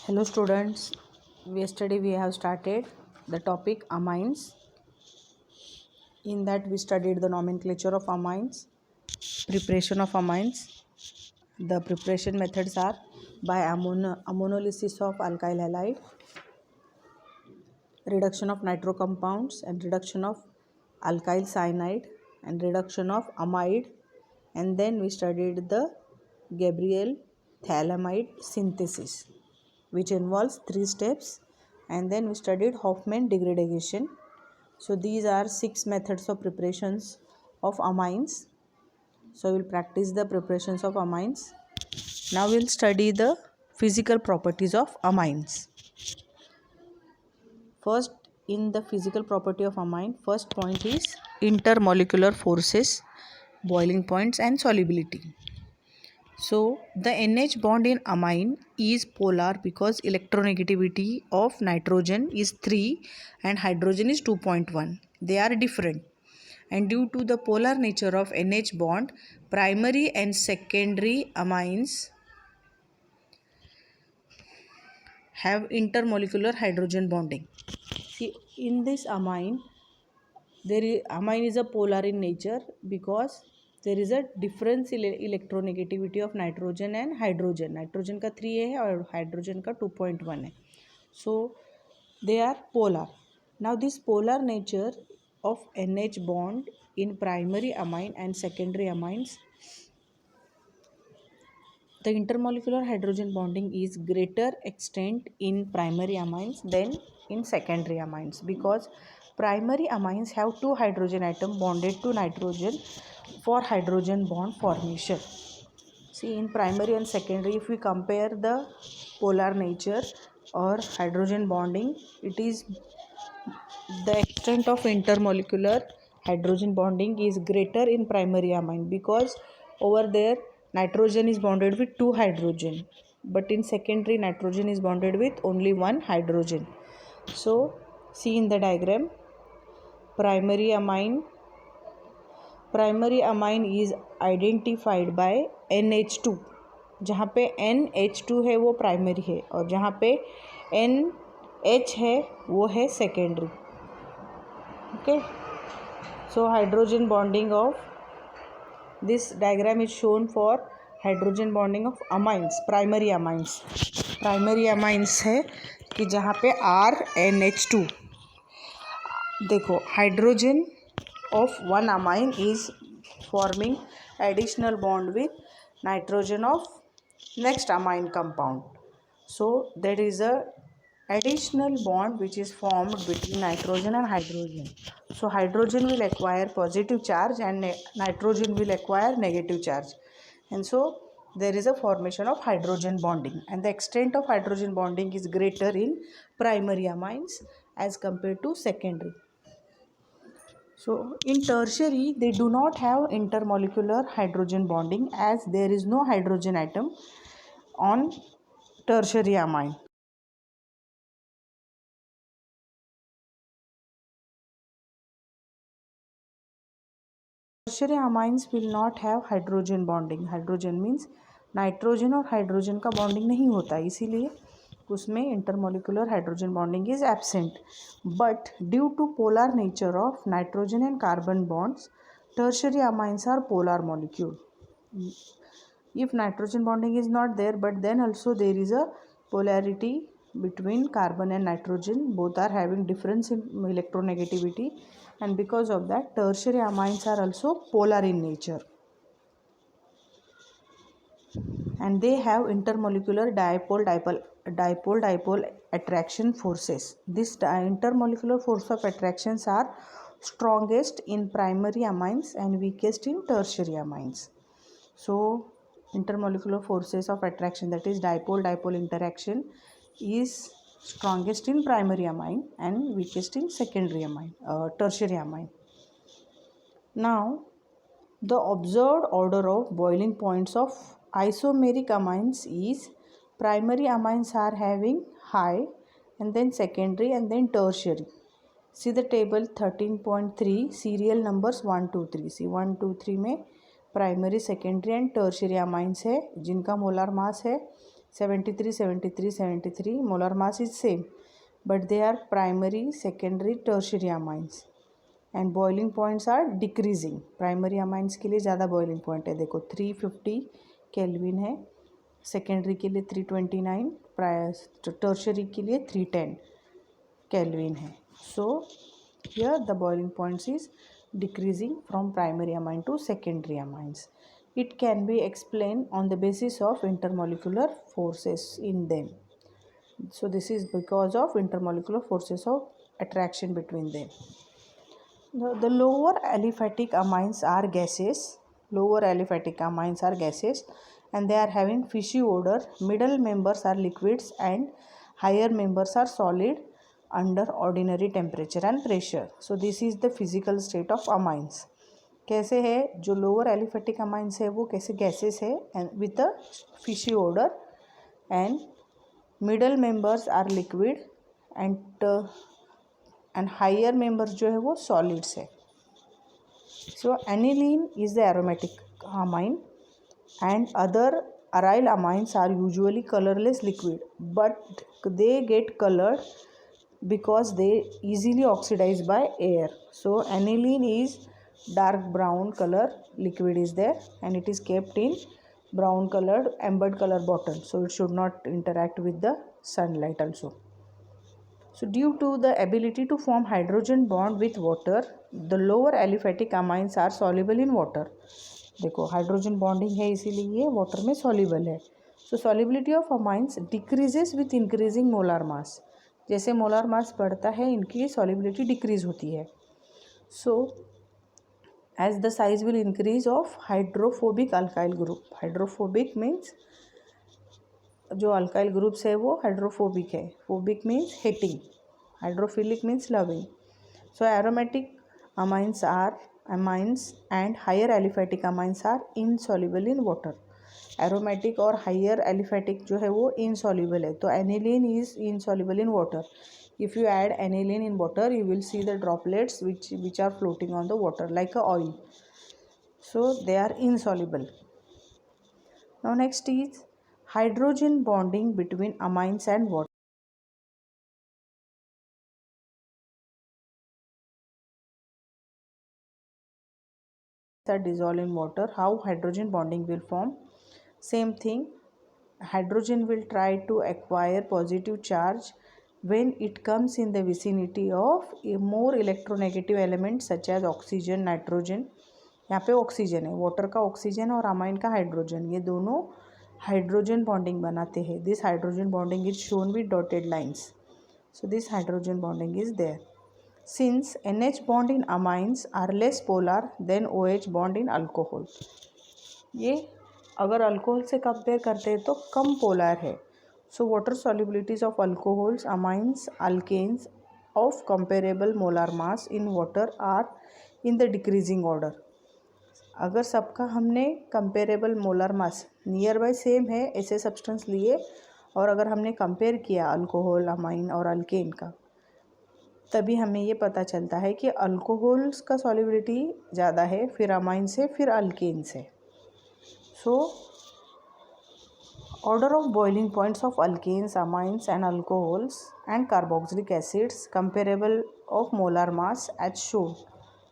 Hello students, yesterday we have started the topic amines. In that we studied the nomenclature of amines, preparation of amines. The preparation methods are by ammonolysis of alkyl halide, reduction of nitro compounds and reduction of alkyl cyanide and reduction of amide, and then we studied the Gabriel phthalimide synthesis, which involves 3 steps, and then we studied Hofmann degradation. So these are 6 methods of preparations of amines. So we'll practice the preparations of amines. Now we'll study the physical properties of amines. First, in the physical property of amine, first point is intermolecular forces, boiling points and solubility. So the NH bond in amine is polar because electronegativity of nitrogen is 3 and hydrogen is 2.1. They are different. And due to the polar nature of NH bond, primary and secondary amines have intermolecular hydrogen bonding. See, in this amine, amine is a polar in nature because there is a difference in electronegativity of nitrogen and hydrogen. Nitrogen का 3 है और hydrogen का 2.1 है. So they are polar. Now this polar nature of NH bond in primary amine and secondary amines, the intermolecular hydrogen bonding is greater extent in primary amines than in secondary amines because primary amines have 2 hydrogen atoms bonded to nitrogen for hydrogen bond formation. See, in primary and secondary, if we compare the polar nature or hydrogen bonding, it is the extent of intermolecular hydrogen bonding is greater in primary amine because over there nitrogen is bonded with 2 hydrogen, but in secondary nitrogen is bonded with only 1 hydrogen. So see in the diagram, primary amine is identified by NH2, जहाँ पे NH2 है वो primary है और जहाँ पे NH है वो है secondary. Okay, so hydrogen bonding of this diagram is shown for hydrogen bonding of amines, primary amines है कि जहाँ पे RNH2. देखो, hydrogen of one amine is forming additional bond with nitrogen of next amine compound. So there is a additional bond which is formed between nitrogen and hydrogen. So hydrogen will acquire positive charge and nitrogen will acquire negative charge, and so there is a formation of hydrogen bonding, and the extent of hydrogen bonding is greater in primary amines as compared to secondary. So in tertiary they do not have intermolecular hydrogen bonding as there is no hydrogen atom on tertiary amine. Tertiary amines will not have hydrogen bonding. Hydrogen means nitrogen और hydrogen का bonding नहीं होता, इसीलिए उसमें intermolecular hydrogen bonding is absent. But due to polar nature of nitrogen and carbon bonds, tertiary amines are polar molecule. If nitrogen bonding is not there, but then also there is a polarity between carbon and nitrogen. Both are having difference in electronegativity, and because of that tertiary amines are also polar in nature, and they have intermolecular dipole attraction forces. This intermolecular force of attractions are strongest in primary amines and weakest in tertiary amines. So intermolecular forces of attraction, that is dipole interaction, is strongest in primary amine and weakest in secondary amine, tertiary amine. Now the observed order of boiling points of isomeric amines is primary amines are having high, and then secondary, and then tertiary. See the table 13.3, serial numbers 1 2 3. See 1 2 3 में primary, secondary and tertiary amines है जिनका molar mass है 73, 73, 73. Molar mass is same, but they are primary, secondary, tertiary amines. And boiling points are decreasing. Primary amines के लिए ज़्यादा boiling point है. देखो 350 kelvin है, सेकेंडरी के लिए 329, टर्शरी के लिए 310 केल्विन है. So here the boiling points is decreasing from primary amine to secondary amines. It can be explained on the basis of intermolecular forces in them. So this is because of intermolecular forces of attraction between them. The lower aliphatic amines are gases. Lower aliphatic amines are gases and they are having fishy odor. Middle members are liquids and higher members are solid under ordinary temperature and pressure. So this is the physical state of amines. कैसे है, जो lower aliphatic amines है वो कैसे gases है and with a fishy odour, and middle members are liquid and higher members जो है वो सॉलिड्स है. So aniline is the aromatic amine and other aryl amines are usually colourless liquid but they get coloured because they easily oxidize by air. So aniline is dark brown color liquid is there and it is kept in brown colored ambered color bottle, so it should not interact with the sunlight also. So due to the ability to form hydrogen bond with water, the lower aliphatic amines are soluble in water. देखो hydrogen bonding है इसीलिए ये water में soluble है. So solubility of amines decreases with increasing molar mass. जैसे molar मास बढ़ता है इनकी सॉल्युबिलिटी डिक्रीज होती है. So as the size will increase of hydrophobic alkyl group. Hydrophobic means जो अल्काइल ग्रुप्स है वो हाइड्रोफोबिक है. Phobic means hating, hydrophilic means loving. So aromatic amines and higher aliphatic amines are insoluble in water. Aromatic और higher aliphatic जो है वो insoluble है. तो aniline is insoluble in water. If you add aniline in water you will see the droplets which are floating on the water like a oil. So they are insoluble. Now next is hydrogen bonding between amines and water. Are dissolved in water. How hydrogen bonding will form? Same thing. Hydrogen will try to acquire positive charge when it comes in the vicinity of a more electronegative elements such as oxygen, nitrogen. यहाँ पे oxygen है, water का oxygen और amine का hydrogen, ये दोनों hydrogen bonding बनाते हैं. This hydrogen bonding is shown with dotted lines. So this hydrogen bonding is there. Since NH bond in amines are less polar than OH bond in alcohol. ये अगर alcohol से compare करते हैं तो कम polar है. So water solubilities of alcohols, amines, alkanes of comparable molar mass in water are in the decreasing order. अगर सबका हमने comparable molar mass near by same है ऐसे सब्सटेंस लिए और अगर हमने कंपेयर किया अल्कोहल, अमाइन और अल्केन का, तभी हमें ये पता चलता है कि अल्कोहल्स का सॉल्युबिलिटी ज़्यादा है, फिर अमाइन से, फिर अल्केन से. So order of boiling points of alkanes, amines and alcohols and carboxylic acids comparable of molar mass as shown.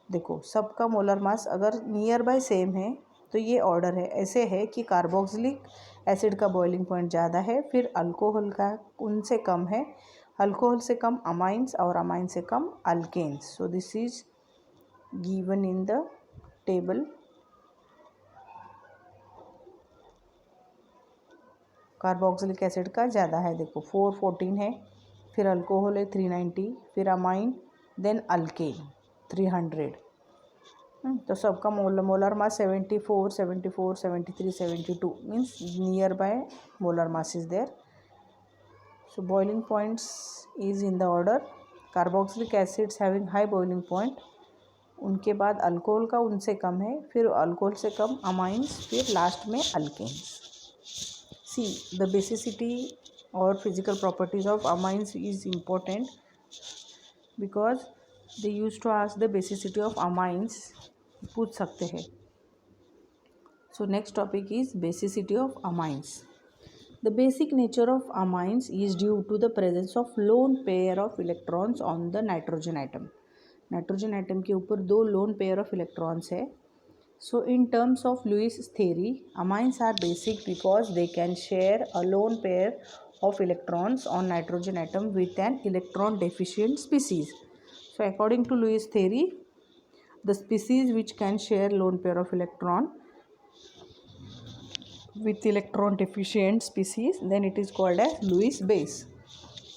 देखो सबका मोलर मास अगर नियर बाय सेम है तो ये ऑर्डर है, ऐसे है कि कार्बोक्सिलिक एसिड का बॉइलिंग पॉइंट ज़्यादा है, फिर अल्कोहल का उनसे कम है, अल्कोहल से कम अमाइंस और अमाइन से कम alkanes. So this is given in the table. Carboxylic acid का ज़्यादा है, देखो 414 है, फिर अल्कोहल है 390, फिर अमाइन, देन अल्केन 300. तो सबका molar mass 74, 74, 73, 72 means near by molar mass is there. So boiling points is in the order carboxylic acids having high boiling point, उनके बाद अल्कोहल का उनसे कम है, फिर अल्कोहल से कम अमाइंस, फिर लास्ट में अल्केन्स. सी द बेसिसिटी और physical properties of amines is important because they use to ask the basicity of amines, पूछ सकते हैं. So next topic is basicity of amines. The basic nature of amines is due to the presence of lone pair of electrons on the nitrogen atom. Nitrogen atom के ऊपर दो lone pair of electrons है. So in terms of Lewis theory, amines are basic because they can share a lone pair of electrons on nitrogen atom with an electron deficient species. So according to Lewis theory, the species which can share lone pair of electron with electron deficient species, then it is called as Lewis base.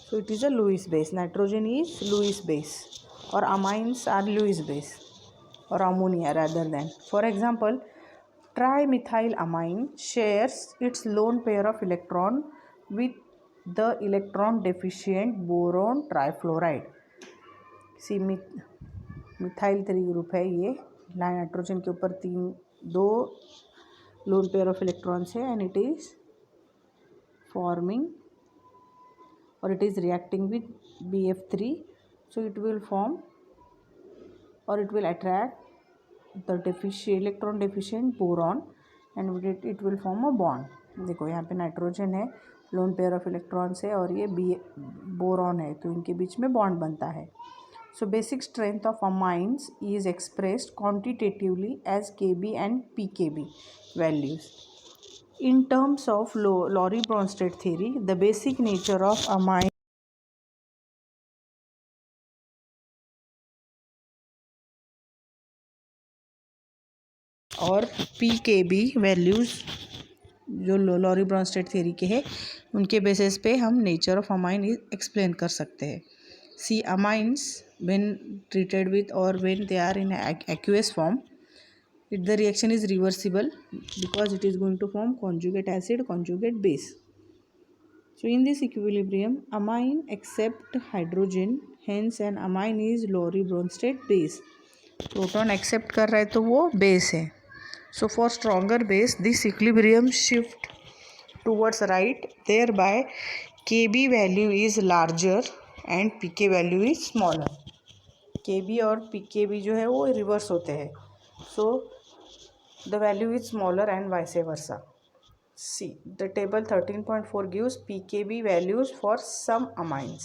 So it is a Lewis base. Nitrogen is Lewis base, or amines are Lewis base, or ammonia rather than. For example, trimethylamine shares its lone pair of electron with the electron deficient boron trifluoride. See methyl 3 group है. ये नाइट्रोजन के ऊपर दो lone pair of electrons है, and it is forming or it is reacting with BF3, so it will form or it will attract the electron deficient boron and it will form a bond. देखो यहाँ पे nitrogen है, loan pair of electrons है, और ये boron है, तो इनके बीच में बॉन्ड बनता है. So basic strength of amines is expressed quantitatively as Kb and pKb values. In terms of Lorentz-Bronsted theory, the basic nature of amine और pKb वैल्यूज़ जो लॉरी-ब्रॉन्स्टेड थ्योरी के हैं, उनके बेसिस पे हम नेचर ऑफ अमाइन एक्सप्लेन कर सकते हैं. See amines when treated with और when they are in aqueous form, the reaction is reversible because it is going to form conjugate acid, conjugate base. So in this equilibrium, amine accept hydrogen, hence an amine is Lorentz-Bronsted base. Proton accept कर रहा है तो वो base है. So for stronger base, this equilibrium shift towards right, thereby Kb value is larger and Pk value is smaller. Kb और Pkb जो है वो रिवर्स होते हैं. So the value is smaller and vice versa. See, the table 13.4 gives pKb values for some amines.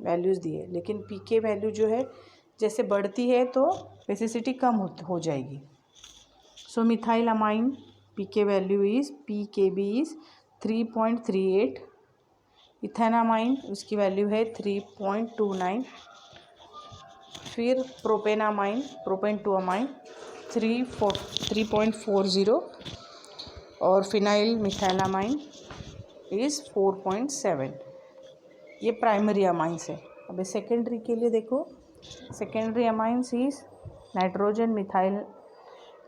Values दिए, लेकिन pK value जो है जैसे बढ़ती है तो बेसिसिटी कम हो जाएगी. So methyl amine pK value is pKb is 3.38. Ethanamine उसकी वैल्यू है 3.29. फिर प्रोपेनामाइन, प्रोपेन 2 अमाइन 3.40, और फिनाइल मिथाइलामाइन इज़ 4.7. ये प्राइमरी अमाइंस है. अब सेकेंडरी के लिए देखो, secondary amines is nitrogen methyl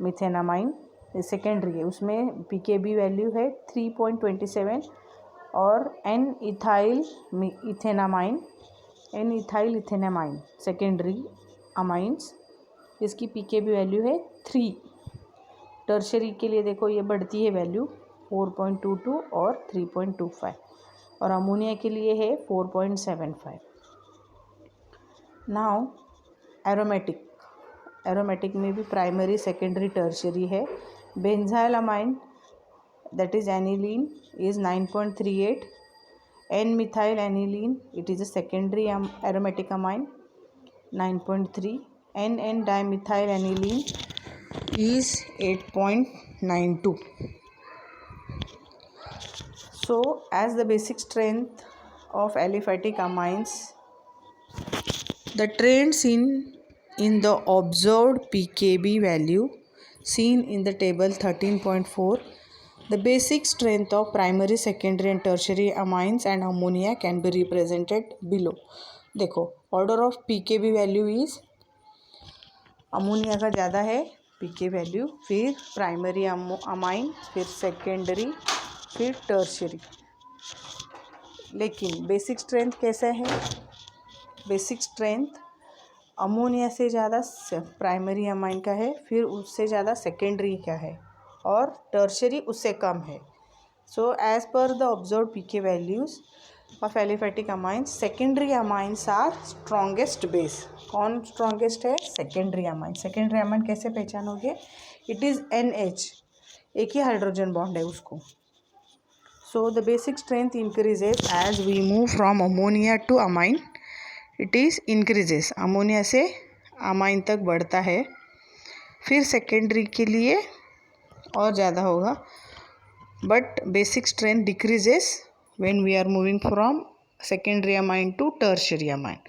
methanamine, ये सेकेंडरी है. उसमें पीकेबी वैल्यू है 3.27, और N ethyl ethanamine secondary amines, इसकी पीकेबी वैल्यू है 3. टर्शरी के लिए देखो, ये बढ़ती है वैल्यू 4.22 और 3.25, और अमोनिया के लिए है 4.75. नाउ एरोमेटिक में भी प्राइमरी, सेकेंडरी, टर्शरी है. Benzyl amine that is aniline is 9.38. N methyl aniline it is a secondary aromatic amine 9.3. N dimethyl aniline is 8.92. So as the basic strength of aliphatic amines, the trends in the observed pKb value seen in the table 13.4, the basic strength of primary, secondary and tertiary amines and ammonia can be represented below. देखो, order of pKb value is ammonia का ज़्यादा है पीके value, फिर primary amine, फिर secondary, फिर tertiary. लेकिन basic strength कैसा है? बेसिक स्ट्रेंथ अमोनिया से ज़्यादा प्राइमरी अमाइन का है, फिर उससे ज़्यादा सेकेंडरी का है, और टर्शरी उससे कम है. So as per the observe pK values of aliphatic amines, secondary amines are strongest base. कौन स्ट्रॉन्गेस्ट है? Secondary amine. सेकेंडरी अमाइन कैसे पहचानोगे? इट इज़ NH, एक ही हाइड्रोजन बॉन्ड है उसको, So the basic strength increases as we move from ammonia to amine. It is increases, ammonia से amine तक बढ़ता है. फिर सेकेंडरी के लिए और ज़्यादा होगा, but basic strength decreases when we are moving from secondary amine to tertiary amine.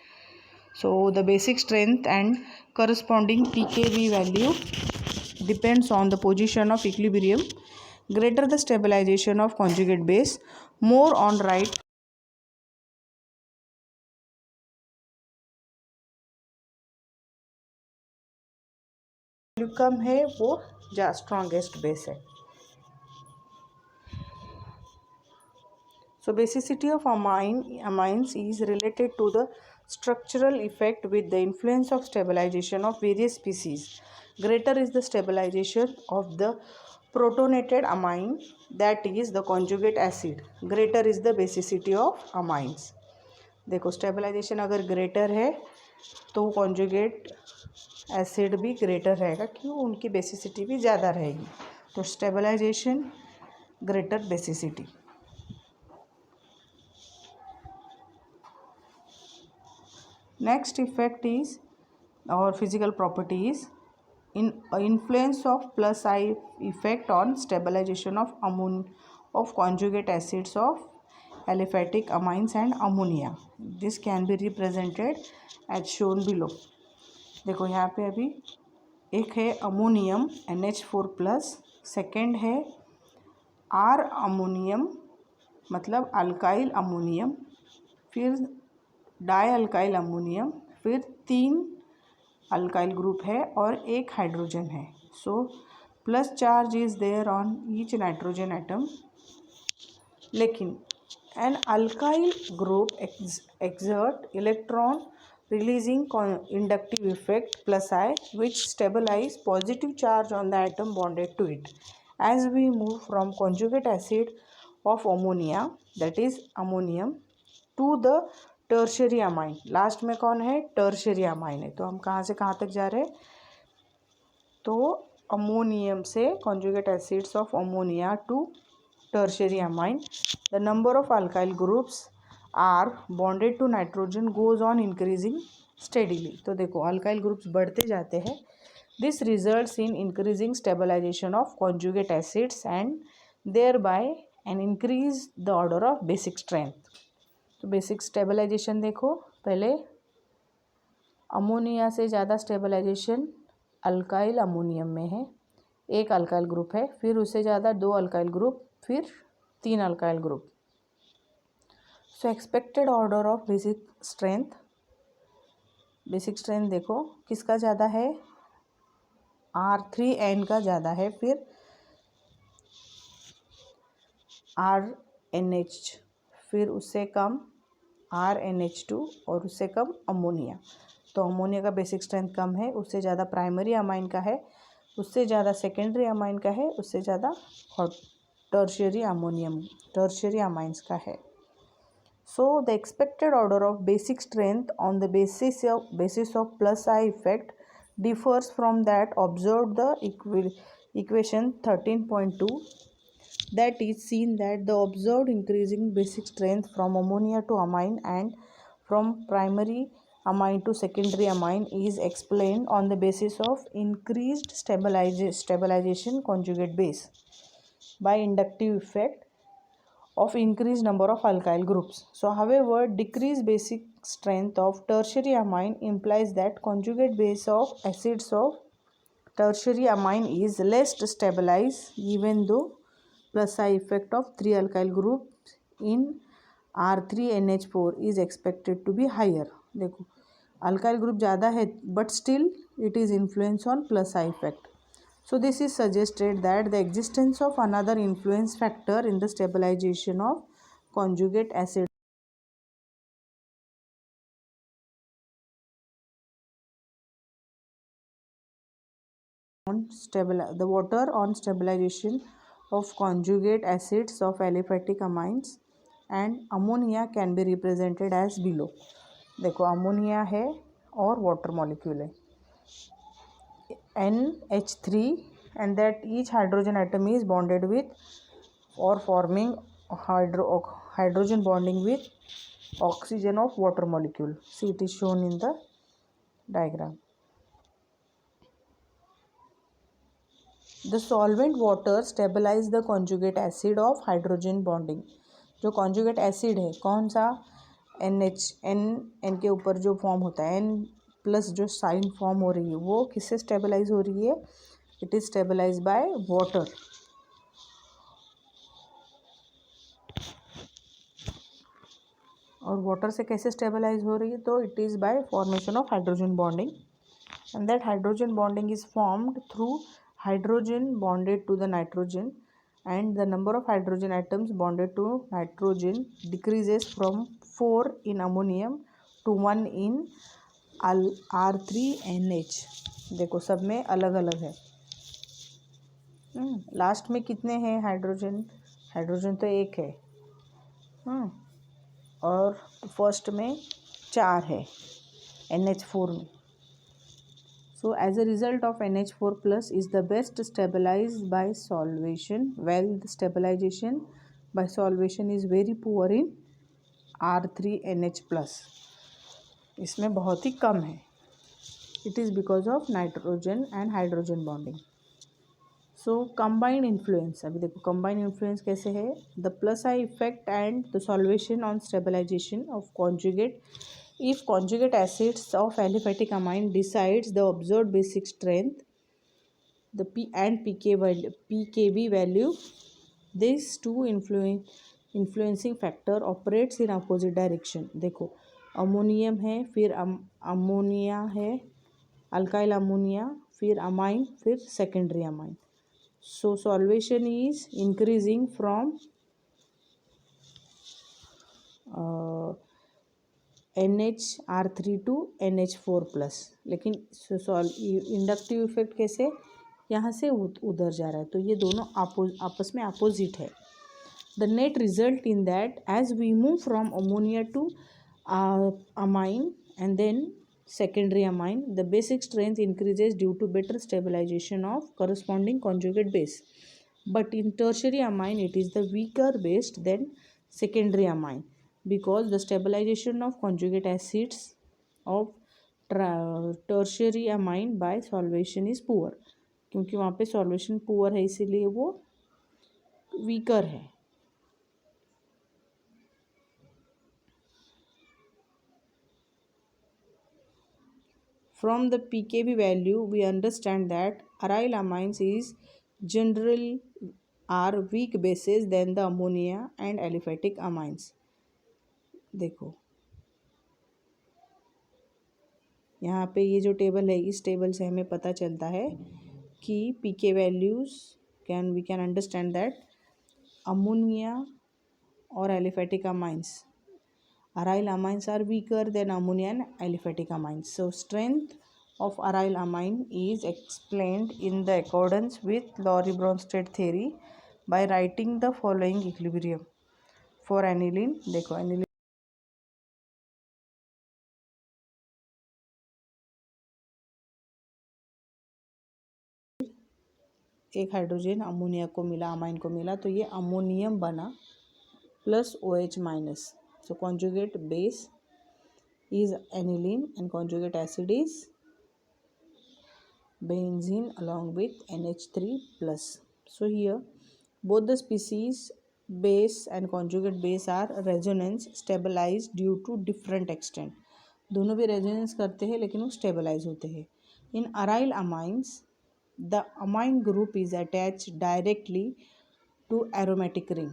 So the basic strength and corresponding pKb value depends on the position of equilibrium. Greater the stabilization of conjugate base, more on right कम है वो जा strongest base है. So basicity of amines is related to the structural effect with the influence of stabilization of various species. Greater is the stabilization of the protonated amine, that is the conjugate acid. Greater is the basicity of amines. देखो stabilization अगर greater है तो conjugate acid भी greater रहेगा, क्यों, उनकी basicity भी ज़्यादा रहेगी. तो stabilization greater basicity. Next effect is, or physical property is, influence of plus I effect on stabilization of conjugate acids of aliphatic amines and ammonia. This can be represented as shown below. देखो यहाँ पे अभी एक है ammonium NH4+, second है R ammonium मतलब alkyl ammonium, फिर di alkyl ammonium, फिर 3 अल्काइल ग्रुप है और एक हाइड्रोजन है. So plus charge is there on each nitrogen atom. लेकिन N alkyl group exert electron releasing inductive effect plus I, which stabilize positive charge on the atom bonded to it. As we move from conjugate acid of ammonia, that is ammonium, to the tertiary amine. Last में कौन है, tertiary amine है. तो हम कहाँ से कहाँ तक जा रहे हैं, तो अमोनियम से conjugate acids of ammonia to tertiary amine. The number of alkyl groups are bonded to nitrogen goes on increasing steadily. तो देखो अल्काइल ग्रुप्स बढ़ते जाते हैं. This results in increasing stabilization of conjugate acids and thereby an increase the order of basic strength. तो basic stabilization देखो, पहले ammonia से ज़्यादा स्टेबलाइजेशन अल्काइल अमोनियम में है, एक अल्काइल ग्रुप है, फिर उससे ज़्यादा 2 अल्काइल ग्रुप, फिर 3 alkyl group. So expected order of basic strength देखो किसका ज़्यादा है, R3N का ज़्यादा है, फिर RNH, फिर उससे कम RNH2 और उससे कम अमोनिया. तो अमोनिया का बेसिक स्ट्रेंथ कम है, उससे ज़्यादा प्राइमरी अमाइन का है, उससे ज़्यादा सेकेंडरी अमाइन का है, उससे ज़्यादा टर्शियरी अमाइंस का है. So the expected order of basic strength on the basis of plus I effect differs from that observed the equation 13.2. That is seen that the observed increasing basic strength from ammonia to amine and from primary amine to secondary amine is explained on the basis of increased stabilization conjugate base by inductive effect of increased number of alkyl groups. So however, decreased basic strength of tertiary amine implies that conjugate base of acids of tertiary amine is less stabilized, even though plus I effect of 3 alkyl groups in R3NH4 is expected to be higher. देखो alkyl group ज़्यादा है but still it is influence on plus I effect. So this is suggested that the existence of another influence factor in the stabilization of conjugate acid the water on stabilization of conjugate acids of aliphatic amines and ammonia can be represented as below. देखो ammonia है और water molecule है NH3 and that each hydrogen atom is bonded with or forming hydrogen bonding with oxygen of water molecule. See, it is shown in the diagram. The solvent water stabilize the conjugate acid of hydrogen bonding. जो conjugate acid है कौन सा, NH, N के ऊपर जो form होता है N plus जो साइन फॉर्म हो रही है वो किससे स्टेबलाइज हो रही है, it is stabilize by water. और वाटर से कैसे स्टेबलाइज हो रही है, तो it is by formation of hydrogen bonding. And that hydrogen bonding is formed through hydrogen bonded to the nitrogen, and the number of hydrogen atoms bonded to nitrogen decreases from 4 in ammonium to 1 in R3NH. देखो सब में अलग अलग है. Last में कितने हैं hydrogen, hydrogen तो एक है. और फर्स्ट में 4 है NH4 में. So as a result of NH4 plus is the best stabilized by solvation, while the stabilization by solvation is very poor in R3NH plus. इसमें बहुत ही कम है. It is because of nitrogen and hydrogen bonding. So combined influence, अभी देखो combined influence कैसे है. The plus I effect and the solvation on stabilization of conjugate. If conjugate acids of aliphatic amine decides the observed basic strength, the P and pKb value, these two influencing factor operates in opposite direction. देखो ammonium है, फिर ammonia है, alkyl ammonia, फिर amine, फिर secondary amine. So solvation is increasing from NHR3 to NH4 plus. लेकिन inductive effect कैसे, यहाँ से उधर जा रहा है, तो ये दोनों आपस में अपोजिट है. The net result in that as we move from ammonia to amine and then secondary amine, the basic strength increases due to better stabilization of corresponding conjugate base. But in tertiary amine it is the weaker based than secondary amine, because the stabilization of conjugate acids of tertiary amine by solvation is poor. क्योंकि वहाँ पे solvation poor है इसीलिए वो weaker है. From the pKb value, we understand that aryl amines is generally are weak bases than the ammonia and aliphatic amines. देखो यहाँ पे ये जो टेबल है, इस टेबल से हमें पता चलता है कि pK values we can understand that ammonia or aliphatic amines, aryl amines are weaker than ammonia and aliphatic amines. So strength of aryl amine is explained in the accordance with Lorentz-Bronsted theory by writing the following equilibrium. For aniline, देखो aniline एक hydrogen ammonia को मिला, amine को मिला, तो ये ammonium बना plus OH minus. So conjugate base is aniline and conjugate acid is benzene along with NH3 plus. So here both the species base and conjugate base are resonance stabilized due to different extent. दोनों भी resonance करते हैं लेकिन वो stabilize होते हैं. In aryl amines the amine group is attached directly to aromatic ring.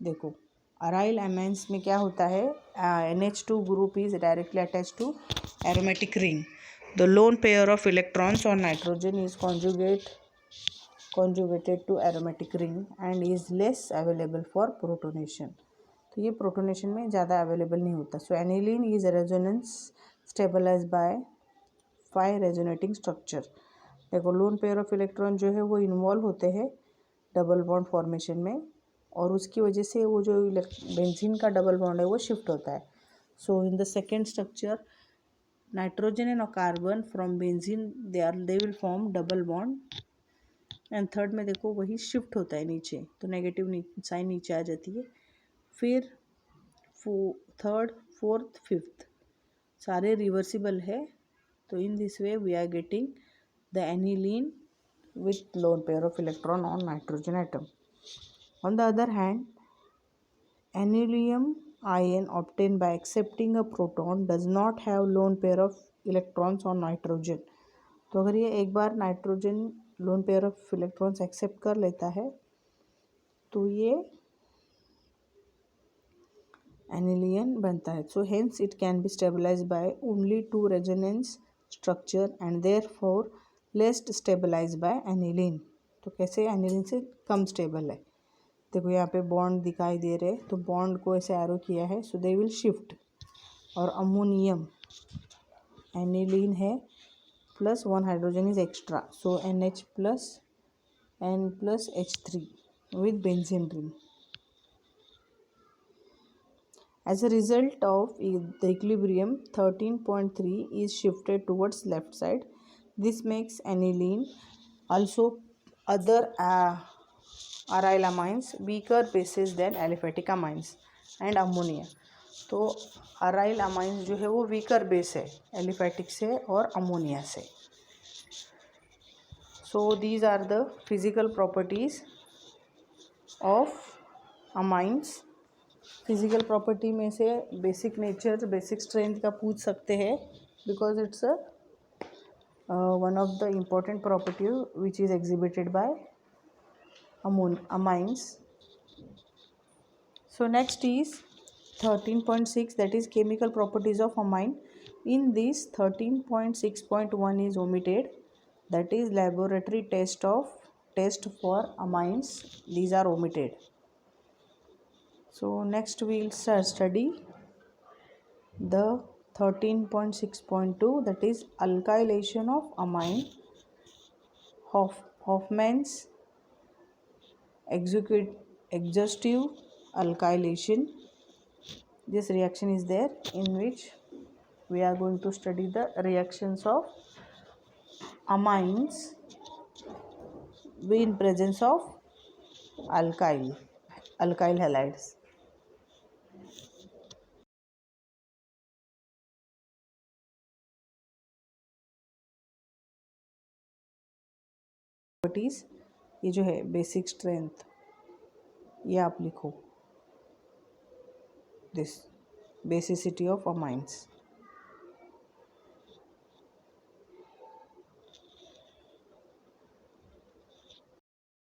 देखो aryl amines में क्या होता है, NH2 group is directly attached to aromatic ring. The lone pair of electrons on nitrogen is conjugated to aromatic ring and is less available for protonation. तो ये protonation में ज़्यादा available नहीं होता. So aniline is resonance stabilized by 5 resonating structure. देखो loan pair of electron जो है वो इन्वॉल्व होते हैं डबल बॉन्ड फॉर्मेशन में, और उसकी वजह से वो जो बेंजीन का डबल बॉन्ड है वो शिफ्ट होता है. So in the second structure nitrogen and carbon from benzene they will form double bond, and third में देखो वही शिफ्ट होता है नीचे, तो नेगेटिव साइन नीचे आ जाती है. फिर थर्ड, फोर्थ, फिफ्थ सारे रिवर्सिबल है. तो in this way we are getting the aniline with lone pair of electron on nitrogen atom. On the other hand, aniline ion obtained by accepting a proton does not have lone pair of electrons on nitrogen. तो अगर ये एक बार nitrogen lone pair of electrons accept कर लेता है तो ये एनिलियन बनता है. So hence it can be stabilize by only two resonance structure and therefore less stabilize by aniline. तो कैसे एनिलीन से कम स्टेबल है. देखो यहाँ पे बॉन्ड दिखाई दे रहे हैं तो बॉन्ड को ऐसे एरो किया है सो दे विल शिफ्ट. और अमोनियम एनिलीन है plus one hydrogen is extra so NH plus N plus H3 with benzene ring. As a result of the equilibrium, 13.3 is shifted towards left side. This makes aniline, also other aryl amines, weaker bases than aliphatic amines and ammonia. तो aryl amines जो है वो weaker base है aliphatic से और ammonia से. So these are the physical properties of amines. Physical property में से बेसिक नेचर बेसिक स्ट्रेंथ का पूछ सकते हैं because it's one of the important property which is exhibited by amines. So next is 13.6, that is chemical properties of amine. In this 13.6.1 is omitted, that is laboratory test for amines. These are omitted. So next we will study the 13.6.2, that is alkylation of amine. Hoffman's exhaustive alkylation. This reaction is there in which we are going to study the reactions of amines in presence of alkyl halides. Properties ये जो है basic strength ये आप लिखो, this basicity of amines.